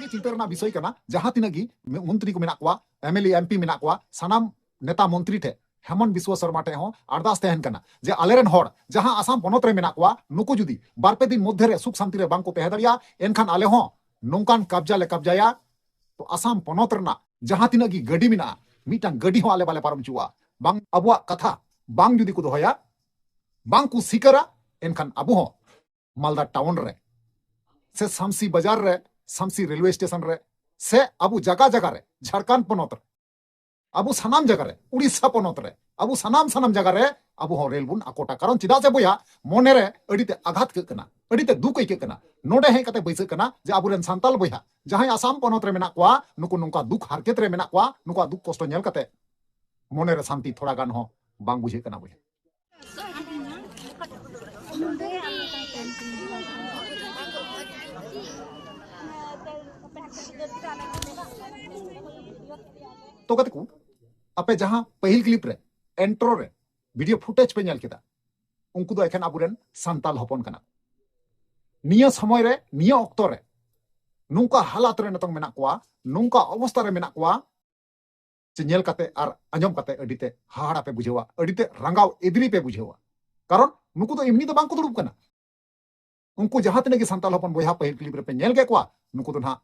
चिंता विषय जहां तीन मंत्री को मेना एमएलए एमपी मेना सानाम नेता मंत्री ठे हेमंत बिस्व शर्मा ठे अरदास तहन कना जे आलेरन होड़ जहां आसाम पनत रे मेना नुकु जुदी बारपे दिन मध्य रे सुख शांति रे बांग को तहे दरिया एनखान आले हो नोंकान कब्जा ले कब्जाया तो आसाम पनत रना जहां तीन गड्डी मेना मीटांग गड्डी हो आले बाले पारम चुआ बांग अबुआ कथा बांग जुदी को दोहया बांग को सिकरा एनखान अबु हो मालदा टाउन रे से सामसी बाजार रे सामसी रेलवे स्टेशन रे से अबु जगह जगह रे झारखंड पनत रे अबु सानाम जगह रे उड़ीसा पनत रे अबु सानाम जगह रे अबु हो रेल बुन आकोटा कारण चिदा से बोया मोने रे अडिते आघात के कना अडिते दुख के कना नोडे हे कते बैसे कना जे अबुरेन सांताल बोया जहां आसाम पनत रे मेना कोआ नुकु नुका दुख हारकेत रे मेना कोआ नुका दुख कष्ट नेल कते मोने रे शांति थोड़ा गान हो बांग बुझे कना बोया तो कते को अपे जहां पहिल क्लिप रे एंट्रो रे वीडियो फुटेज पे नेल केदा उनको दो एखन अबुरेन सांताल हपन कना निया समय रे निया ऑक्टो रे नुका हालात रे नतंग मेना कोआ नुका अवस्था रे मेना कोआ जे नेल कते आर अंजम कते अडिते हाड़ा पे बुझेवा अडिते रंगाव इदरी पे बुझेवा कारण नुकु तो इमनी तो बांग को दुड़ुब कना उनको जहां तने के सांताल हपन बोया पहिल क्लिप रे पे नेल के कोआ नुकु तो ना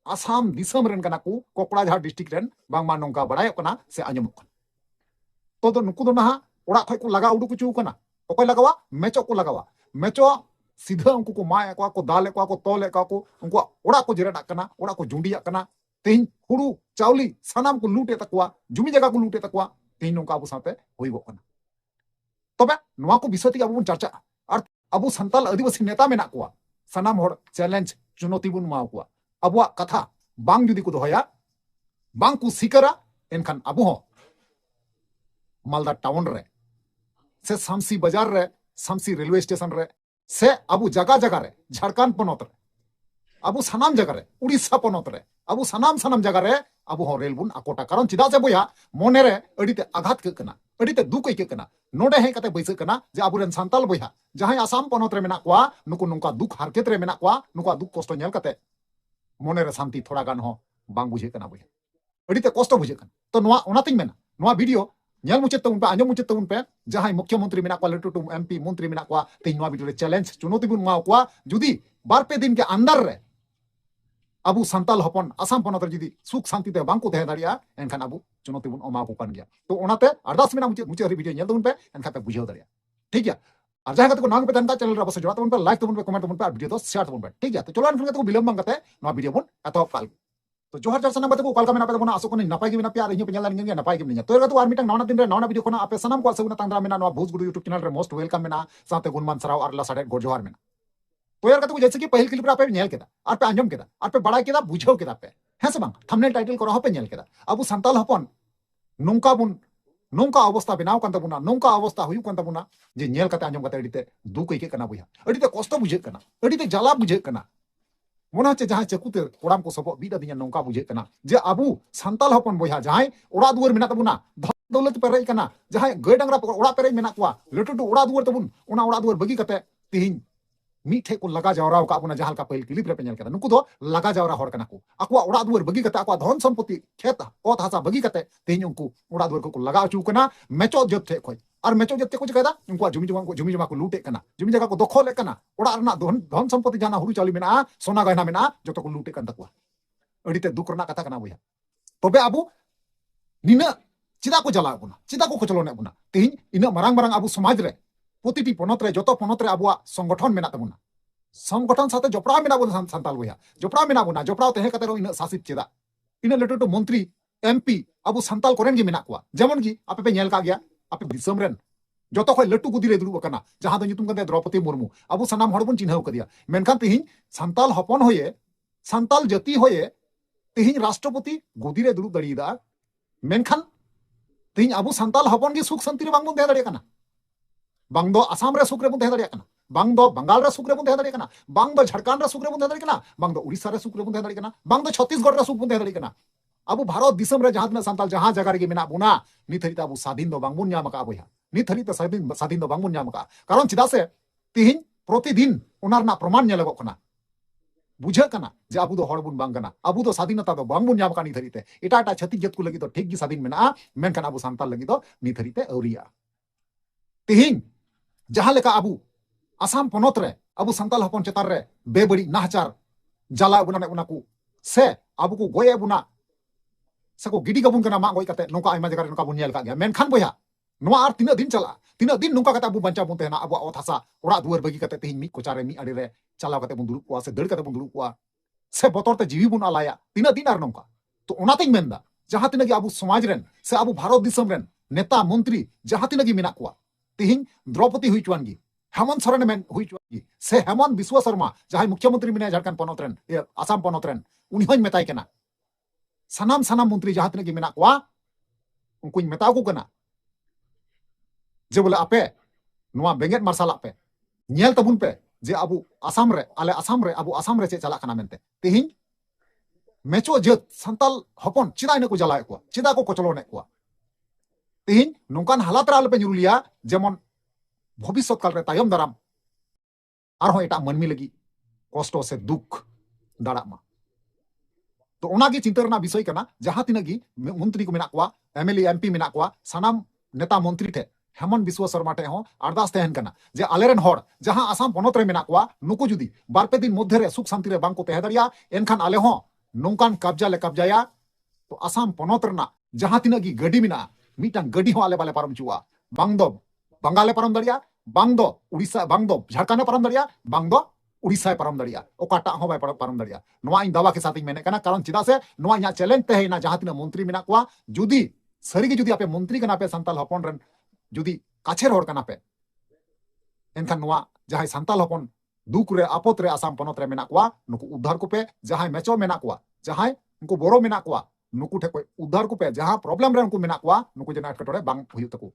आसाम दिसम रेन कना को कोकड़ाझाड़ डिस्ट्रिक्ट रेन बांगमा नोंका बड़ाय कना से आंजमक कना तो नुकु दो ना ओड़ा खय को लगा उडुक चू कना ओकय लगावा मेचो को लगावा मेचो सीधा उनको को माय को दाले को तोले को उनको ओड़ा को जरेडा कना ओड़ा को जुंडिया कना तेन हुड़ू चावली सानाम को लूटे तकवा जुमी जगह को लूटे तकवा तेन नोंका अबु साथे होइबो कना तबे नोआ को विषय अबु चर्चा और अबु संताल आदिवासी नेता मेना को सानाम होड़ चैलेंज चुनौती बुन माव को अबुआ कथा बांग जुदी को दोहया बांग को सिकरा एनखान अबु हो मालदा टाउन रे से सामसी बाजार रे सामसी रेलवे स्टेशन रे से अबु जगह जगह रे झारखंड पनत रे अबु सानाम जगह रे उड़ीसा पनत रे अबु सानाम जगह रे अबु हो रेल बुन आकोटा कारण चिदा से बोया मोने रे अडिते आघात के कना अडिते दुख के कना नोडे हे कते बैसे कना जे अबुरेन सांताल बोया जहां आसाम पनत रे मेना कोआ नुकु नुका दुख हारकेत रे मेना कोआ नुका दुख कष्ट नेल कते मोने रे शांति थोड़ा गान हो बांग बुझे कना बोया अडिते कष्ट बुझे कना तो नोआ ओनातिन मेना नोआ वीडियो नेल मुचेत तबुन पे आंजम मुचेत तबुन पे जहां मुख्यमंत्री मेना को लटू एमपी मंत्री मेना को तेन नोआ वीडियो रे चैलेंज चुनौती बुन माव को जुदी बार पे दिन के अंदर रे अबु संताल हपन आसाम पनत रे जुदी सुख शांति ते बांग को तहे दारिया एनखान अबु चुनौती बुन अमा को कान गया तो ओनाते अरदास मेना मुचे वीडियो नेल तबुन पे एनखान पे बुझेव दारिया ठीक है और जहां कते को नांग पे तनका चैनल रे अवश्य जोड़ा तबुन पे लाइक तबुन पे कमेंट तबुन पे वीडियो तो शेयर तबुन पे ठीक है तो चलो अनफिन को विलंब बांग कते नोआ वीडियो बुन अतो काल तो जोहार जर सनम बते को कलका मेना पे बना आसो कोनी नपाय गे मेना प्यार इᱧ पे ᱧᱮᱞ ᱞᱟᱱ ᱜᱮ ᱱᱟᱯᱟᱭ ᱜᱮ ᱢᱮᱱᱟ ᱛᱚ ᱨᱮᱜᱟ ᱛᱚ ᱟᱨ ᱢᱤᱴᱟᱝ ᱱᱟᱣᱟ ᱫᱤᱱ ᱨᱮ ᱱᱟᱣᱟ ᱵᱷᱤᱰᱤᱭᱳ ᱠᱷᱚᱱᱟ ᱟᱯᱮ ᱥᱟᱱᱟᱢ ᱠᱚ ᱥᱟᱹᱜᱩᱱ ᱛᱟᱝᱫᱨᱟ ᱢᱮᱱᱟ ᱱᱚᱣᱟ ᱵᱷᱩᱡ ᱜᱩᱰᱩ यूट्यूब चैनल रे मोस्ट वेलकम मेना साथे गुणमान सराव और लसाडे गोड जोहार मेना तो यार को जैसे कि पहिल क्लिप रे आपे ᱧᱮल केदा और पे आंजम केदा और पे बड़ाय केदा बुझाव केदा पे है से बांग थंबनेल टाइटल करो हो पे ᱧᱮल केदा अबु संताल हपन नोंका अवस्था बनाव कान तबुना नोंका अवस्था हुयु कान तबुना जे ᱧᱮल कते आंजम कते अडिते दुख के कना बुया अडिते कष्ट बुझे कना अडिते जला बुझे कना मोना चे जहां चकुते कोड़ाम को सबो बीदा दिया नोंका बुझे कना जे अबु संताल हपन बोया जहां ओड़ा दुवर मेना तबुना धन दौलत पे रही कना जहां गय डांगरा ओड़ा पे रही मेना कोआ लटू ओड़ा दुवर तबुन ओना ओड़ा दुवर बगी कते तिहिन मीठे को लगा जावरा का अपना जहां का पहिल क्लिप रे पे नेल केदा नुकु दो लगा जावरा हर कना को अकवा ओड़ा दुवर बगी कते अकवा धन संपत्ति खेत ओत हासा बगी कते तिहिन उनको ओड़ा दुवर को लगा चू कना मेचो जब थे खोय और मेचो जब थे को जगदा उनको जुमी जमा को लूटे कना जुमी जगह को दखल कना ओड़ा रना धन संपत्ति जाना हुरु चाली मेना सोना गहना मेना जतो को लूटे कन तकवा अडिते दुख रना कथा कना बोया तबे अबु निना चिदा को जला बुना चिदा को खचलोने बुना तिहिन इना मरांग मरांग अबु समाज रे प्रतिटी पनत रे जतो पनत रे अबुआ संगठन मेना तबुना संगठन साथे जपड़ा मेना बुना संताल बोया जपड़ा मेना बुना जपड़ा तहे कते रो इना शासित चिदा इना लटू मंत्री एमपी अबु संताल कोरेन गे मेना कोआ जेमन की आपे पे नेल का गया आपे दिसम रेन जतो खय लटू गुदी रे दुरु कना जहां दो नितुम कते द्रौपदी मुर्मू अबु सनाम हड़ बुन चिन्हाव कदिया मेनखान तिहिन संताल हपन होये संताल जाति होये तिहिन राष्ट्रपति गुदी रे दुरु दड़ीदा मेनखान तिहिन अबु संताल हपन गे सुख शांति रे बांग बुन दे दाड़िया कना बांग दो आसाम रे सुख रे बुन दे दाड़िया कना बांग दो बंगाल रे सुख रे बुन दे दाड़िया कना बांग दो झारखंड रे सुख रे बुन दे दाड़िया कना बांग दो उड़ीसा रे सुख रे बुन दे दाड़िया कना बांग दो छत्तीसगढ़ रे सुख बुन दे दाड़िया कना अबु भारत दिसम रे जहां संताल जहां जगह रे मेना बुना नित हरिता अबु स्वाधीन दो बांग बुन न्याम का बोया नित हरिता स्वाधीन दो बांग बुन न्याम का कारण चिदा से तिहिन प्रतिदिन ओना रना प्रमाण नेलगो कना बुझा कना जे अबु दो हड़ बुन बांग कना अबु दो स्वाधीनता दो बांग बुन ᱧᱟᱢ का निथरीते एटा छत्तीस जात को लगी तो ठीक गी स्वाधीन मेना मेनखान अबु सांताल लगी दो निथरीते औरिया तिहिन जहां लेका अबु आसाम पनोत रे अबु सांताल हपन चेतार रे बेबड़ी नाहचार जाला बुना ने को से अबु को गोये बुना से को गिडी गबुन कना मा गोय कते नोका आयमा जगह रे नोका बुन नेल का गया मेनखान बोया नोआ आर तीना दिन चला तीना दिन नोका कते अबु बंचा बुन तेना अबु ओत हासा ओरा दुआर बगी कते तिहिन मी कोचारे मी अड़ी रे चलाव कते बुन दुरुब को से दड़ कते बुन दुरुब को से बतौर ते जीवी बुन आलाया तीना दिन आर नोका तो ओनातेኝ मेनदा जहां तिना अबु समाज रेन से अबु भारत दिसम रेन नेता मंत्री जहां तिना मेना कुआ तिहिन द्रौपदी हुई चुआन गी हेमंत सोरेन मेन हुई चुआन गी से हेमंत बिस्व शर्मा जहां मुख्यमंत्री मेना झारखंड पनोत रेन आसाम पनोत रेन उनी होय मेताय कना सानाम सानाम मंत्री जहां तिना मेना कुआ उनकुኝ मेता को कना जे बोले आपे नोआ बेंगेट मार्शल पे नेल तबुन पे जे अबु आसाम रे आले आसाम रे अबु आसाम रे चे चला कना मेनते तिहिन मेचो जत संताल हपन चिदा इने को जलाए को चिदा को कोचलोने को तिहिन नोंकान हालात रे पे जुरुलिया जेमन भविष्यत काल रे तायम दाराम आर हो एटा मनमी लगी कष्ट से दुख दाड़ा मा तो ओनागी चिंता रना विषय कना जहां तिनगी मंत्री को मेना को एमएलए एमपी मेना को सानाम नेता मंत्री थे हेमंत बिस्व शर्मा टे हो अरदास तहन कना जे आलेरन हर जहां आसाम पनोत रे मेना को नुको जुदी बारपे दिन मध्य रे सुख शांति रे बांग को तह दरिया एनखान आले हो नोंकान कब्जा ले कब्जाया तो आसाम पनोत रना जहां तिनगी गडी मेना मीटांग गडी हो आले बाले पारम चुआ बांग दो बंगाले पारम दरिया बांग दो उड़ीसा बांग दो झारखंड पारम दरिया बांग दो उड़ीसा पारम दरिया ओकाटा हो बाय पारम दरिया नोआ इन दावा के साथ मेने कना कारण चिदा से नोआ या चैलेंज तहेना जहां तिना मंत्री मेना को जुदी सरीगे जुदी आपे मंत्री कना पे संताल हपन रन जुदी काछेर हर कना पे एनखान नोआ जहां संताल हपन दुख रे आपत रे आसाम पनोत रे मेना को नुकु उद्धार को पे जहां मेचो मेना को जहां उनको बोरो मेना को नुकु ठे को उद्धार को पे जहां प्रॉब्लम रे उनको मेना को नुकु जना कटोरे बांग हुयु तको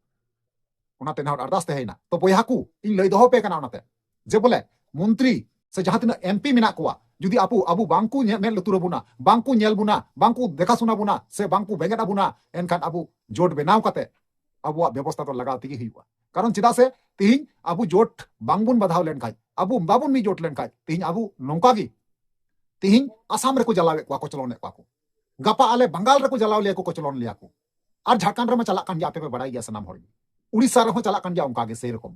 ओनाते ना अरदास तहेना तो बोया को इन लई दहो पे कना ओनाते जे बोले मंत्री से जहां तिना एमपी मेना को जुदी आपु अबु बांकु मेल लुतुर बुना बांकु नेल बुना बांकु देखा सुना बुना से बांकु बेंगेटा बुना एनखान अबु जोट बेनाव कते अबुआ व्यवस्था तो लगाव तिगी हुआ कारण चिदा से तिहिन अबु जोट बांगबुन बधाव लेन खाय अबु बाबुन मी जोट लेन खाय तिहिन अबु नोंका गी तिहिन आसाम रे को जलावे को चलोने को गपा आले बंगाल रे को जलाव ले को चलोन लिया को और झारखंड रे में चला कान आपे पे बड़ाई गया सनाम हर उड़ीसा रे हो चला कान उनका गे से रकम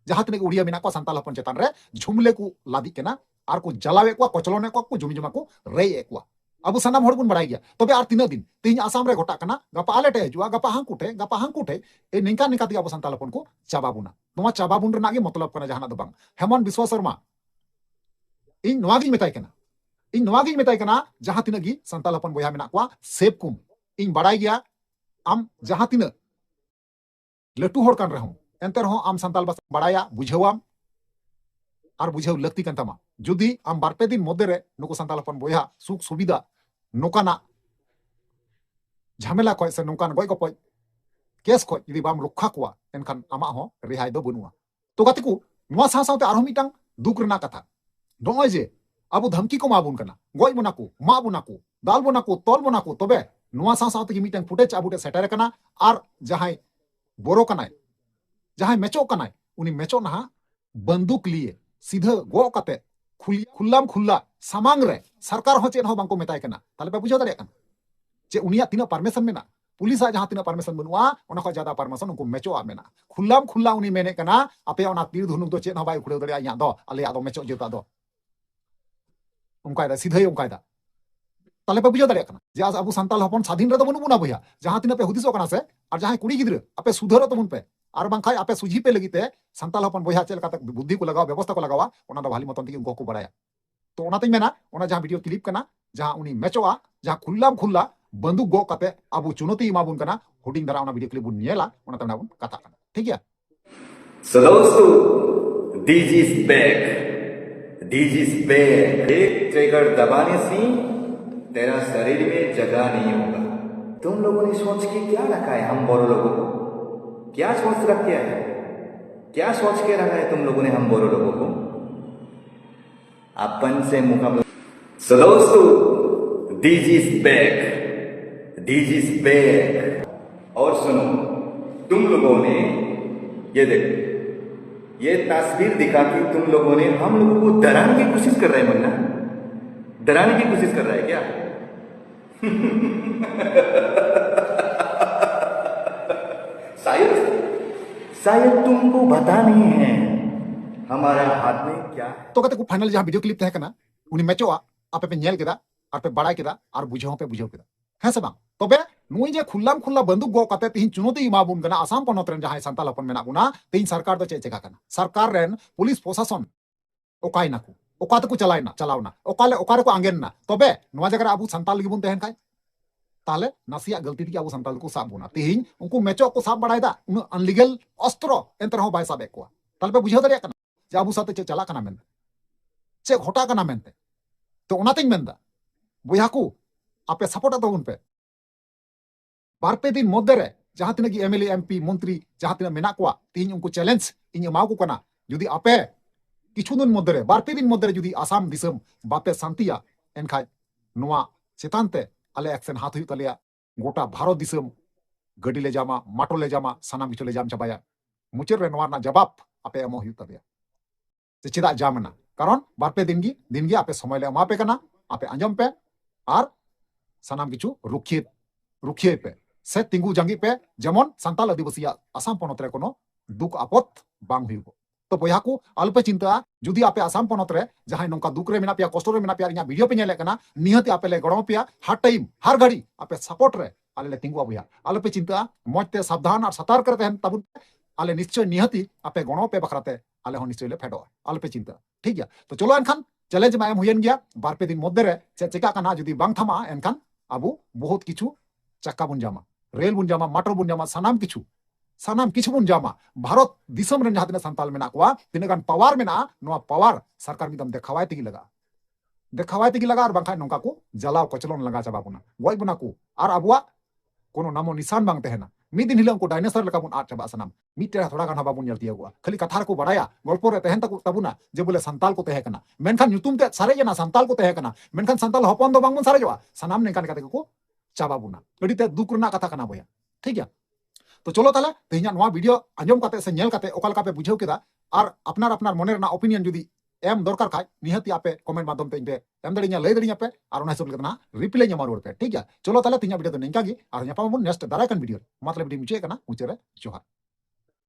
जहां तने उड़िया मेना को संताल हपन चेतन रे झुमले को लादी केना और को जलावे को चलोने को जुमी जुमा को रे को अबु सनाम हर बुन बड़ाई गया तबे आर तीन दिन तिहिन आसाम रे घटा कना गपा आले टे जुआ गपा हांकुठे ए निंका निंका ती अबु संताल हपन को चाबा बुना नोवा चाबा बुन रना गे मतलब कना जहां दो बांग हेमंत बिस्व शर्मा इन नोवा गी मेताय कना इन नोवा गी मेताय कना जहां तीन गी संताल हपन बोया मेना को सेब कुम इन बड़ाई गया आम जहां तीन लटू हर कान रहूं एंतर हो आम संताल बस बड़ाया बुझेवाम और बुझेव लगती कन तमा जुदी आम बारपे दिन मध्य रे नुको संताल हपन बोया सुख सुविधा नोकाना झमेला को से नोकान गय गपय केस को यदि बाम रक्षा को एनखान आमा हो रिहाई दो बनुआ तो गति को नोआ सा साते आरो मिटांग दुख रना कथा नोय जे अबु धमकी को माबुन कना गय बुना को मा बुना को दाल बुना को तोल बुना को तबे नोआ सा साते की मिटांग फुटेज आबुटे सेटर कना और जहाय बोरो कनाय जहां मेचो कनाय उनी मेचो ना बंदूक लिए सीधा गो कते खुल्लाम खुल्ला सामांग रे सरकार हो चेन हो बांको मेताय कना ताले पे बुझो दाड़े कना जे उनिया तीना परमिशन मेना पुलिस जहां तीना परमिशन बनुआ ओना को ज्यादा परमिशन उनको मेचो आ मेना खुल्लाम खुल्ला उनी मेने कना आपे ओना तीर धनुक दो चेन हो बाय उखड़े दाड़े या दो आले या दो मेचो जेता दो उनका दा सीधे उनका दा ताले पे बुझो दाड़े कना जे आज अबु संताल हपन स्वाधीन रे तो बनु बुना भैया जहां तीना पे हुदिसो कना से और जहां कुड़ी गिद्र आपे सुधरो तो मुन पे और बांखाय आपे सुझी पे लगिते संताल हपन बोया चेल का बुद्धि को लगाओ व्यवस्था को लगावा ओना दा भाली मतन ती उनको को बड़ाया तो ओना तई मेना ओना जहां वीडियो क्लिप कना जहां उनी मेचोआ जहां खुल्लाम खुल्ला बंदूक गो कते अबु चुनौती माबुन कना हुडिंग दरा ओना वीडियो क्लिप बुन नेला ओना तमना बुन कथा कना ठीक है So those two DG's back एक ट्रिगर दबाने से तेरा शरीर में जगह नहीं होगा। तुम लोगों ने सोच के क्या रखा है हम बोरो लोगों को? क्या सोच रखे है? क्या सोच के रखा है तुम लोगों ने हम बोरो लोगों को? अपन से मुकाबला। So those two DG's back और सुनो तुम लोगों ने ये देखो ये तस्वीर दिखा कि तुम लोगों ने हम लोगों को डराने की कोशिश कर रहे हैं मुन्ना, डराने की कोशिश कर रहा है क्या? शायद शायद तुमको पता नहीं है हमारा हाथ में क्या है। तो कहते को फाइनल जहां वीडियो क्लिप तहे कना उनी मैचोआ आपे पे नेल केदा और पे बड़ा केदा और बुझाव पे बुझाव केदा है से बांग तबे नुई जे खुल्लाम खुल्ला बंदूक गो कते तिहिन चुनौती इमाबुन कना आसाम पनत रेन जहां सांताल हपन मेना बुना तिहिन सरकार दो चे चेका कना सरकार रेन पुलिस प्रशासन ओकाय नाकू ओका तको चलायना चलावना ओकाले ओकारे को आंगेन ना तबे नुआ जगह अबु सांताल गिबुन तहेन खाय ताले नासिया गलती थी अबु सांताल को साब बुना तिहिन उनको मैचो को साब बड़ायदा उन अनलीगल अस्त्र एंतर हो बाय साब एकवा ताले पे बुझाव दरिया कना जे अबु साथे चे चला कना मेन चे घटा कना मेनते तो ओनातिन मेनदा बुया को आपे सपोर्ट तबुन पे बारपे दिन मध्य रे जहां तिना की एमएलए एमपी मंत्री जहां तिना मेना को तीन उनको चैलेंज इन एमाव को कना जुदी आपे किछु दिन मध्य रे बारपे दिन मध्य रे जुदी आसाम दिसम बापे शांतिया एनखाय नुआ चेतानते आले एक्शन हाथ हुई तलिया गोटा भारत दिसम गडी ले जामा माटो ले जामा सानाम किछु ले जाम चबाया मुचर रे नुआ ना जवाब आपे एमो हुई तलिया से चेदा जामना कारण बारपे दिन गी आपे समय ले एमा पे कना आपे अंजम पे और सानाम किछु रुखिए पे से तिंगू जंगी पे जेमन सांताल आदिवासिया आसाम पनत रे कोनो दुख आपत बांग हुइबो तो बया को अल्प चिंता जुदी आपे आसाम पनत रे जहां नोका दुख रे मेना पिया कष्ट रे मेना पिया इना वीडियो पे नेले कना निहति आपे ले गड़ो पिया हर टाइम हर घड़ी आपे सपोर्ट रे आले ले तिंगू बुया अल्प चिंता मजते सावधान और सतर्क करते हैं तब आले निश्चय निहति आपे गणो पे बखराते आले हो निश्चय ले फेडो अल्प चिंता ठीक गया तो चलो एनखान चैलेंज मा एम हुयन गया बारपे दिन मध्य रे चेका कना जुदी बांग थामा एनखान आबू बहुत किछु चक्का बुन जामा रेल बुन जामा माटर बुन जामा सानाम किछु बुन जामा भारत दिसम रे जहां तिना सांताल मेना कोआ तिना गान पावर मेना नोआ पावर सरकार मिदम देखावाय तिगी लगा और बांखाय नोंका को जलाव कचलन लगा चाबा बुना गय बुना को और आबुआ कोनो नामो निशान बांग तहेना मिद दिन हिलंग को डायनासोर लका बुन आट चाबा सानाम मिटे थोड़ा गान बाबुन यलतिया गुआ खाली कथा को बड़ाया गल्प रे तहेन तबुना जे बोले सांताल को तहे कना मेनखान ᱧᱩᱛᱩᱢ ते सारे जना सांताल को तहे कना मेनखान सांताल हपन दो बांगबुन सारे जवा सानाम नेकान काते को चाबा बुना अड़ी ते दुख रना कथा कना बया ठीक है तो चलो ताले तेहिना नोआ वीडियो अंजम काते से नेल काते ओकाल कापे बुझाव केदा और अपनार मोने रना ओपिनियन जुदी एम दरकार खाय निहति आपे कमेंट माध्यम ते इनते एम दड़िया लय दड़िया पे और ओना हिसाब लेतना रिप्लाई ᱧᱟᱢᱟ रुवाड़ पे ठीक है चलो ताले तेहिना वीडियो तो नेंका गी और ᱧᱟᱯᱟᱢ ᱵᱚᱱ नेक्स्ट दारायकान वीडियो मतलब वीडियो मुचे कना मुचे रे जोहार।